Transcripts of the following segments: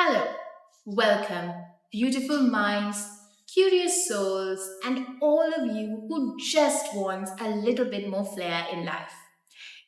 Hello, welcome, beautiful minds, curious souls, and all of you who just want a little bit more flair in life.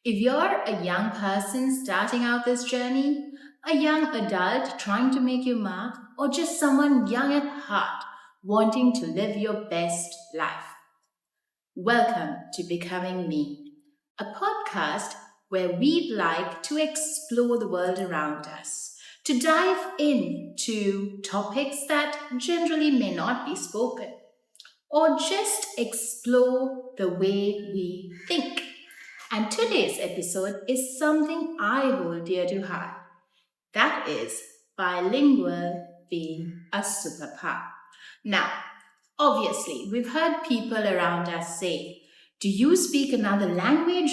If you're a young person starting out this journey, a young adult trying to make your mark, or just someone young at heart wanting to live your best life, welcome to Becoming Me, a podcast where we'd like to explore the world around us, to dive into topics that generally may not be spoken, or just explore the way we think. And today's episode is something I hold dear to heart. That is bilingual being a superpower. Now, obviously, we've heard people around us say, "Do you speak another language?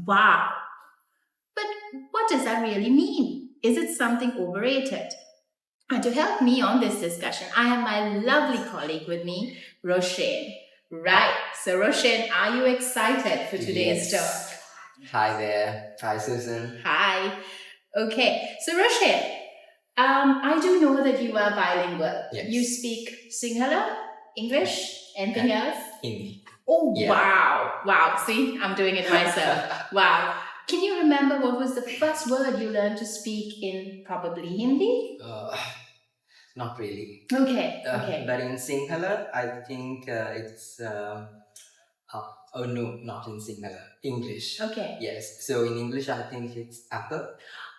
Wow!" But what does that really mean? Is it something overrated? And to help me on this discussion, I have my lovely colleague with me, Roshen. Right. So, Roshen, are you excited for today's talk? Hi there. Hi, Susan. Hi. Okay. So, Roshen, I do know that you are bilingual. Yes. You speak Sinhala, English, anything else? Hindi. Oh, Yeah. wow. Wow. See, I'm doing it myself. Wow. Can you remember what was the first word you learned to speak in probably Hindi? Not really. Okay. Okay. But in Sinhala, I think it's. Oh no, not in Sinhala. English. Okay. Yes. So in English, I think it's apple.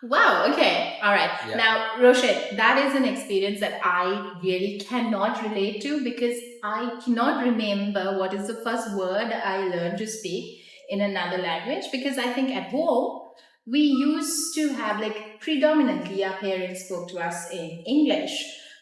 Wow, okay. All right. Yeah. Now, Roshan, that is an experience that I really cannot relate to because I cannot remember what is the first word I learned to speak in another language because I think at home we used to have like predominantly our parents spoke to us in English,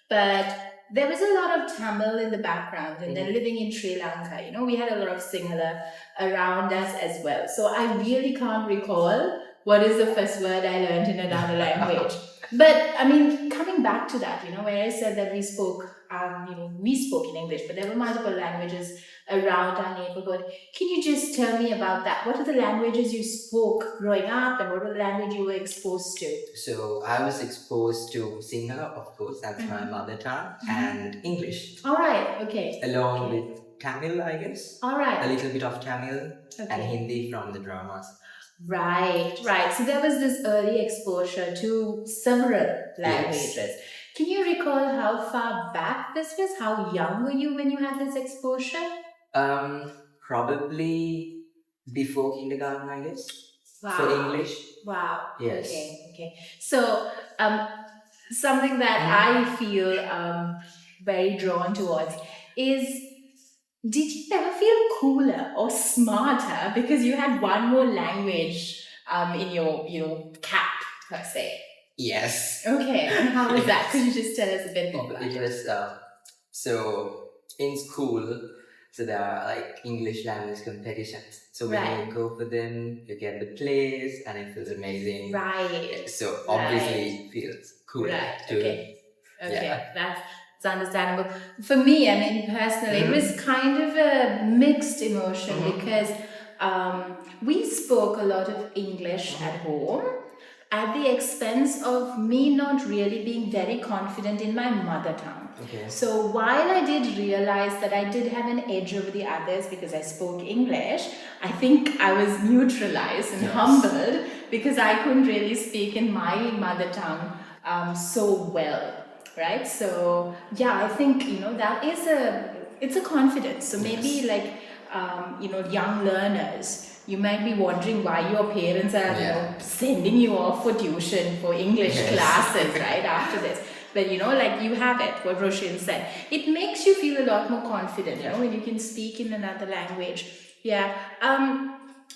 but there was a lot of Tamil in the background, and then living in Sri Lanka, we had a lot of Sinhala around us as well. So I really can't recall what is the first word I learned in another language. But I mean, coming back to that, where I said that we spoke in English, but there were multiple languages around our neighborhood. Can you just tell me about that? What are the languages you spoke growing up, and what were the language you were exposed to? So I was exposed to Sinhala, of course, that's my mother tongue, and English. All right. Okay. Along with Tamil, I guess. All right. A little bit of Tamil and Okay. Hindi from the dramas. Right. So there was this early exposure to several languages. Yes. Can you recall how far back this was? How young were you when you had this exposure? Probably before kindergarten, I guess. Wow. For English. Wow. Yes. Okay. So, something that I feel very drawn towards is, did you ever feel cooler or smarter because you had one more language in your cap, per se? Yes. Okay. And how was that? Could you just tell us a bit more about it? It was so in school. So there are like English language competitions. So when you go for them, you get the place, and it feels amazing. Right. So obviously it feels cool. Right. To, Okay. Yeah. That's understandable. For me, I mean, personally, it was kind of a mixed emotion because we spoke a lot of English at home at the expense of me not really being very confident in my mother tongue. Okay. So while I did realize that I did have an edge over the others because I spoke English, I think I was neutralized and humbled because I couldn't really speak in my mother tongue so well, right? So yeah, I think that is it's a confidence. So maybe like young learners, you might be wondering why your parents are sending you off for tuition for English classes right after this. But like you have it, what Roshan said, it makes you feel a lot more confident, when you can speak in another language. Yeah.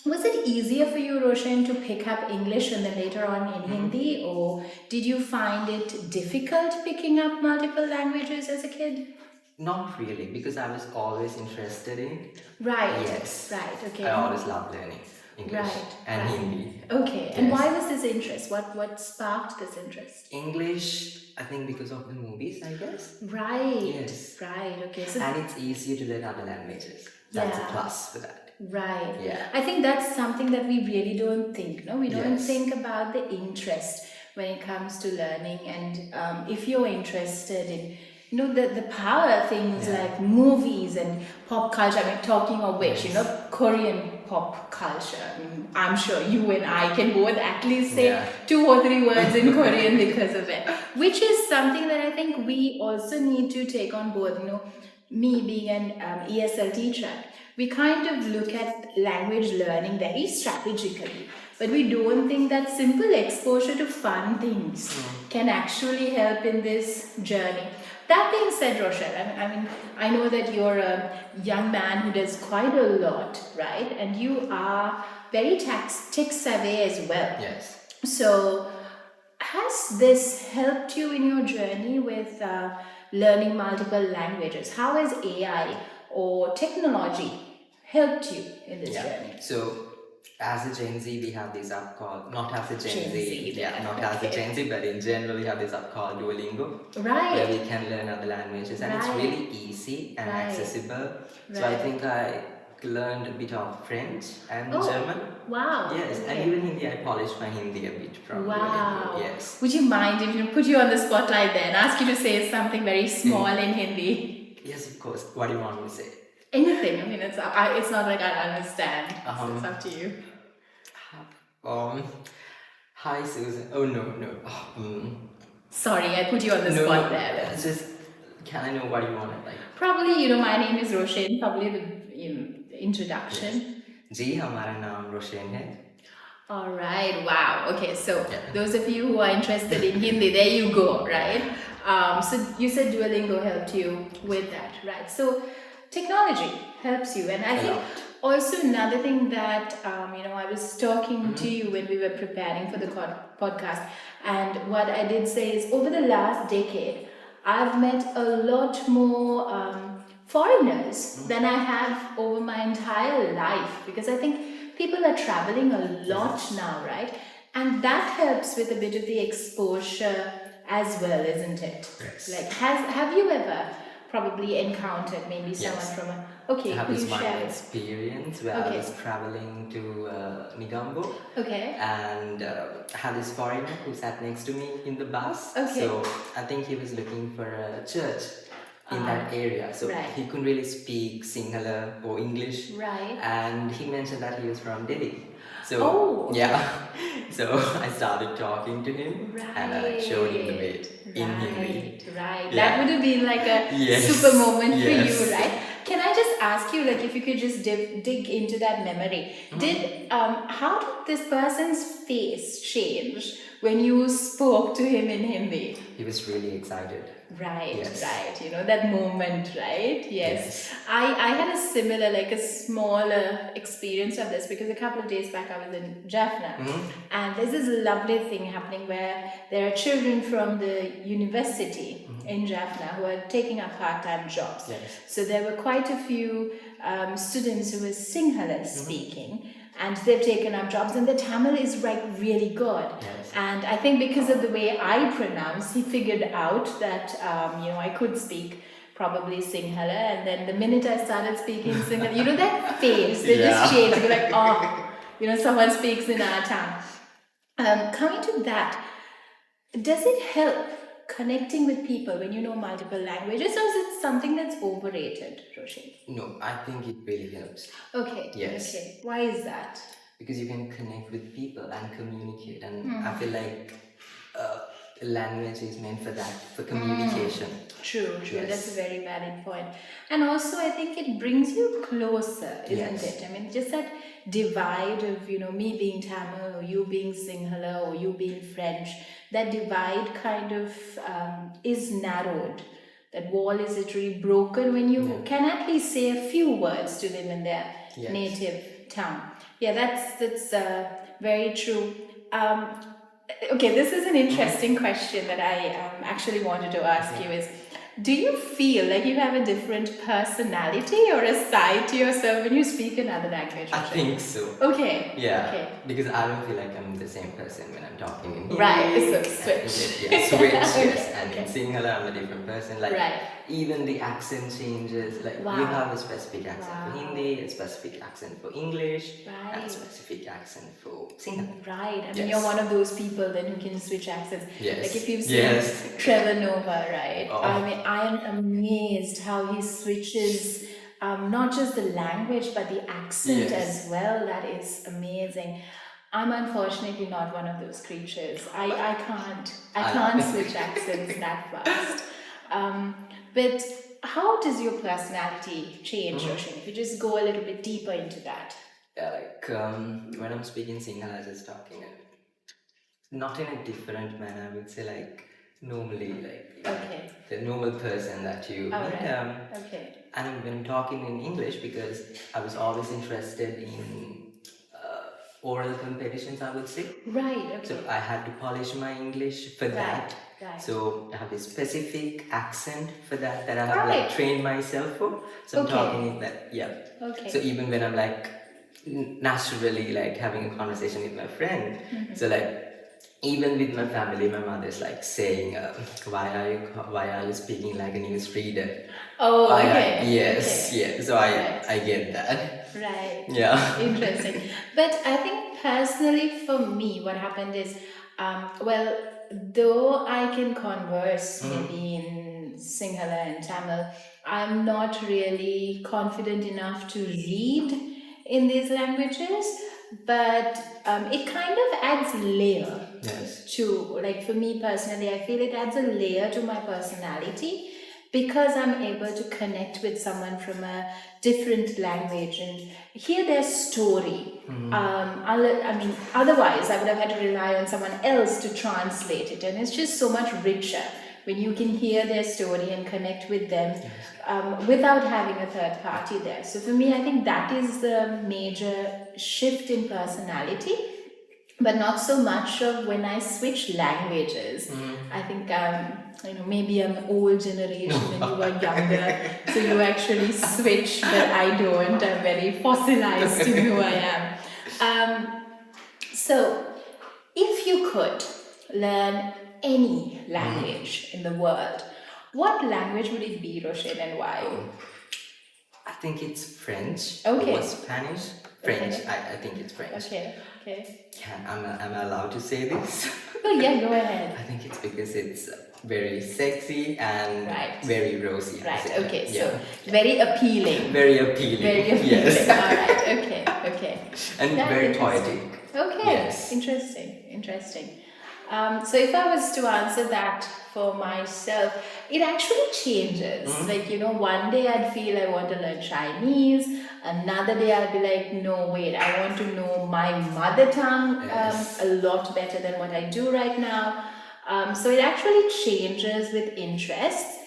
Was it easier for you, Roshan, to pick up English and then later on in Hindi, or did you find it difficult picking up multiple languages as a kid? Not really, because I was always interested in. Right. Yes. Right. Okay. I always loved learning English and Hindi. Okay. Yes. And why was this interest? What sparked this interest? English, I think because of the movies, I guess. Right. Yes. Right. Okay. So and it's easier to learn other languages. That's a plus for that. Right. Yeah. I think that's something that we really don't think. No, we don't think about the interest when it comes to learning. And if you're interested in the power things like movies and pop culture. I mean, talking of which, Korean pop culture. I mean, I'm sure you and I can both at least say 2 or 3 words in Korean because of it, which is something that I think we also need to take on board. Me being an ESL teacher, we kind of look at language learning very strategically, but we don't think that simple exposure to fun things can actually help in this journey. That being said, Rochelle, I mean, I know that you're a young man who does quite a lot, right? And you are very tech savvy as well. Yes. So, has this helped you in your journey with learning multiple languages? How has AI or technology helped you in this journey? So, as a Gen Z, we have this app called, not as a Gen Z, not as a Gen Z, but in general, we have this app called Duolingo, right, where we can learn other languages, and it's really easy and accessible. So I think I learned a bit of French and German. Wow. Yes, and even Hindi, I polished my Hindi a bit from Duolingo. Yes. Would you mind if you put you on the spotlight there and ask you to say something very small in Hindi? Yes, of course. What do you want me to say? Anything. I mean, it's not like I understand. So it's up to you. Hi, Susan. Oh, no. Sorry, I put you on the spot there. It's just, can I know what you want? Probably, my name is Roshen. Probably the introduction. जी हमारा नाम रोशन है. All right. Wow. Okay. So those of you who are interested in Hindi, there you go. Right. So you said Duolingo helped you with that, right? So technology helps you, and I think also another thing that I was talking to you when we were preparing for the podcast, and what I did say is over the last decade, I've met a lot more foreigners than I have over my entire life, because I think people are traveling a lot now, right? And that helps with a bit of the exposure as well, isn't it? Yes. Like, have you ever probably encountered maybe someone from a... Okay, I have this one share experience where I was traveling to Nigambo. Okay. And I had this foreigner who sat next to me in the bus. Okay. So I think he was looking for a church in that area. So he couldn't really speak Sinhala or English. Right. And he mentioned that he was from Delhi. So so I started talking to him and I showed him the way in Hindi. Right. That would have been like a super moment for you, right? Can I just ask you, like, if you could just dig into that memory? How did this person's face change when you spoke to him in Hindi? He was really excited. Right. That moment, right? Yes. I had a similar, like a smaller experience of this, because a couple of days back I was in Jaffna, and there's this lovely thing happening where there are children from the university in Jaffna who are taking up part-time jobs. So there were quite a few students who were Sinhala speaking, and they've taken up jobs, and the Tamil is like really good. And I think because of the way I pronounce, he figured out that I could speak probably Sinhala, and then the minute I started speaking Sinhala, that face, they just changed. You're like, someone speaks in our tongue. Coming to that, does it help connecting with people when you know multiple languages, or is it something that's overrated, Roshen? No, I think it really helps. Okay. Yes. Okay. Why is that? Because you can connect with people and communicate, and I feel like language is meant for that, for communication. True. That's a very valid point. And also, I think it brings you closer, isn't it? I mean, just that divide of, me being Tamil, or you being Sinhala, or you being French, that divide kind of is narrowed. That wall is literally broken when you can at least say a few words to them in their native tongue. Yeah, that's very true. Okay, this is an interesting question that I actually wanted to ask you is, do you feel like you have a different personality or a side to yourself when you speak another language? I think so. Okay. Yeah. Okay. Because I don't feel like I'm the same person when I'm talking in Hindi. Right, so switch. Switch, yes. And in Sinhala, I'm a different person. Like, even the accent changes. Like, you have a specific accent for Hindi, a specific accent for English, and a specific accent for Sinhala. Right. I mean, you're one of those people then who can switch accents. Yes. Like if you've seen Trevor Noah, right? I mean, I am amazed how he switches not just the language but the accent as well. That is amazing. I'm unfortunately not one of those creatures. I can't switch accents that fast. But how does your personality change, Roshan? If you just go a little bit deeper into that. Yeah, like when I'm speaking Sinhala, I just talking not in a different manner. I would say like normally, like the normal person that you meet. And when talking in English, because I was always interested in oral competitions, I would say. Right. So I had to polish my English for that. So I have this specific accent for that I have like trained myself for. So I'm talking in that, So even when I'm like naturally like having a conversation with my friend, so like even with my family, my mother's like saying, why are you speaking like a news reader? Oh, okay. Yes. So I get that. Right. Yeah. Interesting. But I think personally for me, what happened is, well, though I can converse maybe in Sinhala and Tamil, I'm not really confident enough to read in these languages. But it kind of adds layer to, like for me personally, I feel it adds a layer to my personality because I'm able to connect with someone from a different language and hear their story. I mean, otherwise I would have had to rely on someone else to translate it, and it's just so much richer when you can hear their story and connect with them without having a third party there. So for me, I think that is the major shift in personality, but not so much of when I switch languages. I think maybe I'm old generation and you are younger, so you actually switch, but I don't. I'm very fossilized in who I am. So, if you could learn any language in the world, what language would it be, Roshen, and why? I think it's French Okay. or Spanish. French. I think it's French. Okay. Am I allowed to say this? Oh yeah, go ahead. I think it's because it's very sexy and very rosy. Right. Okay. So very appealing. Very appealing. Very appealing. Yes. All right. Okay. And That's very poetic. Okay. Yes. Interesting. So if I was to answer that for myself, it actually changes. Like, one day I'd feel I want to learn Chinese, another day I'd be like, no, wait, I want to know my mother tongue a lot better than what I do right now. So it actually changes with interests.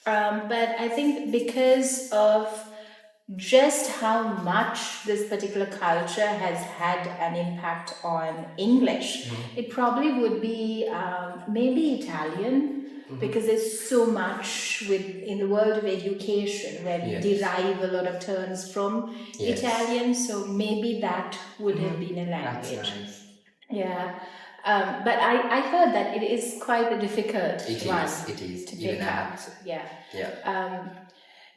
But I think because of just how much this particular culture has had an impact on English, it probably would be maybe Italian, because there's so much in the world of education where we derive a lot of terms from Italian, so maybe that would have been a language. That's nice. Yeah. But I heard that it is quite a difficult one to pick up. Yeah.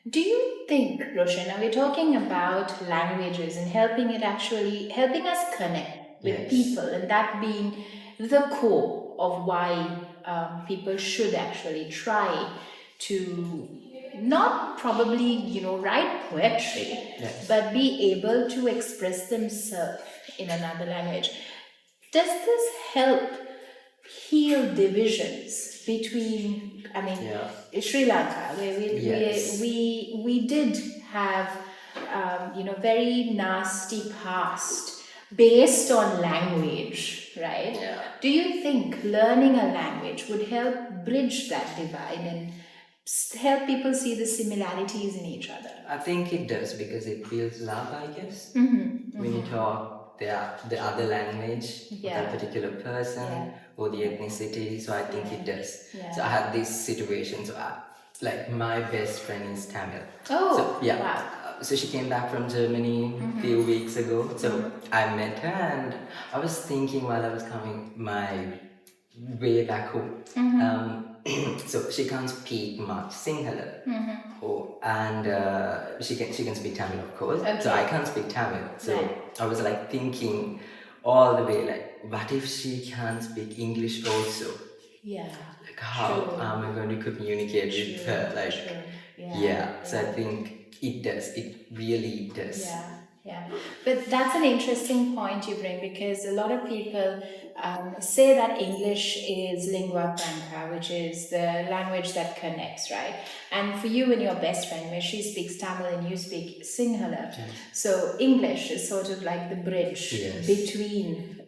Do you think, Roshan, now we're talking about languages and helping us connect with people, and that being the core of why people should actually try to not probably, write poetry, but be able to express themselves in another language. Does this help heal divisions between, Sri Lanka, where we did have very nasty past based on language, right? Do you think learning a language would help bridge that divide and help people see the similarities in each other? I think it does, because it builds love, I guess. When you talk the other language of that particular person or the ethnicity, so I think it does. So I had this situation, so like my best friend is Tamil. Oh, so, wow. So she came back from Germany a few weeks ago. So I met her, and I was thinking while I was coming my way back home. so she can't speak much Sinhala. Oh, and she can speak Tamil, of course. So I can't speak Tamil. So I was like thinking all the way, like, what if she can't speak English also? Yeah. Like, how am I going to communicate with her? Like, yeah. So I think it does. It really does. Yeah. But that's an interesting point you bring, because a lot of people say that English is lingua franca, which is the language that connects, right? And for you and your best friend, where she speaks Tamil and you speak Sinhala, so English is sort of like the bridge between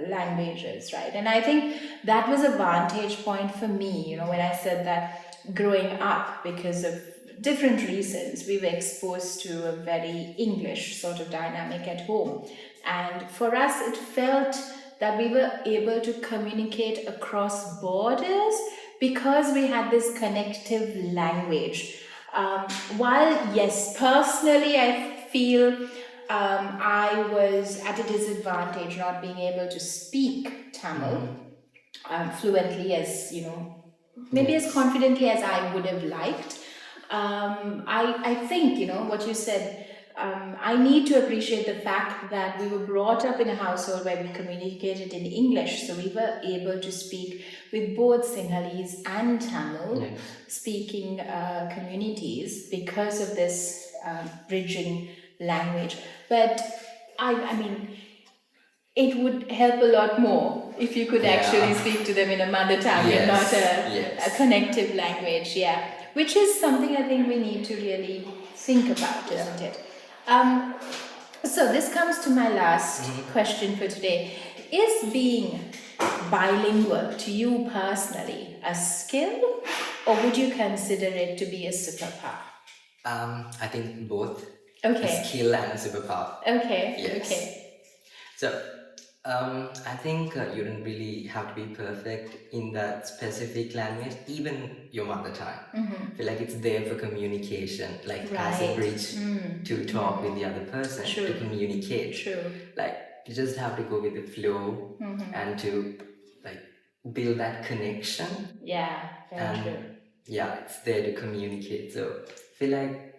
languages, right? And I think that was a vantage point for me, when I said that growing up, because of different reasons, we were exposed to a very English sort of dynamic at home. And for us, it felt that we were able to communicate across borders because we had this connective language. While, yes, personally, I feel I was at a disadvantage not being able to speak Tamil fluently, as maybe as confidently as I would have liked. I think, what you said, I need to appreciate the fact that we were brought up in a household where we communicated in English, so we were able to speak with both Sinhalese and Tamil speaking communities because of this bridging language. But I mean, it would help a lot more if you could actually speak to them in a mother tongue and not a connective language, which is something I think we need to really think about, isn't it? So this comes to my last question for today. Is being bilingual to you personally a skill, or would you consider it to be a superpower? I think both. Okay. A skill and a superpower. Okay. Yes. Okay. So, I think you don't really have to be perfect in that specific language, even your mother tongue. I feel like it's there for communication, like as a bridge to talk with the other person, to communicate. Like, you just have to go with the flow and to like build that connection. Yeah, very true. Yeah, it's there to communicate. So I feel like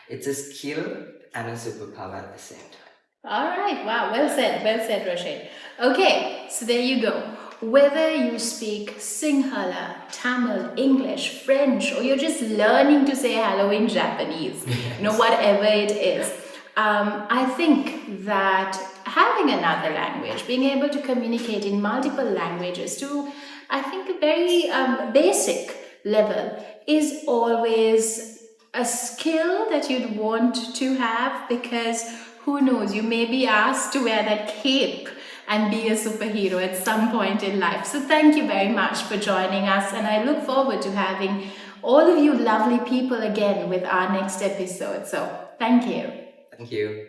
it's a skill and a superpower at the same time. All right. Wow. Well said, Roshen. Okay. So there you go. Whether you speak Sinhala, Tamil, English, French, or you're just learning to say hello in Japanese, whatever it is, I think that having another language, being able to communicate in multiple languages to, I think, a very basic level is always a skill that you'd want to have, because who knows, you may be asked to wear that cape and be a superhero at some point in life. So thank you very much for joining us, and I look forward to having all of you lovely people again with our next episode. So thank you. Thank you.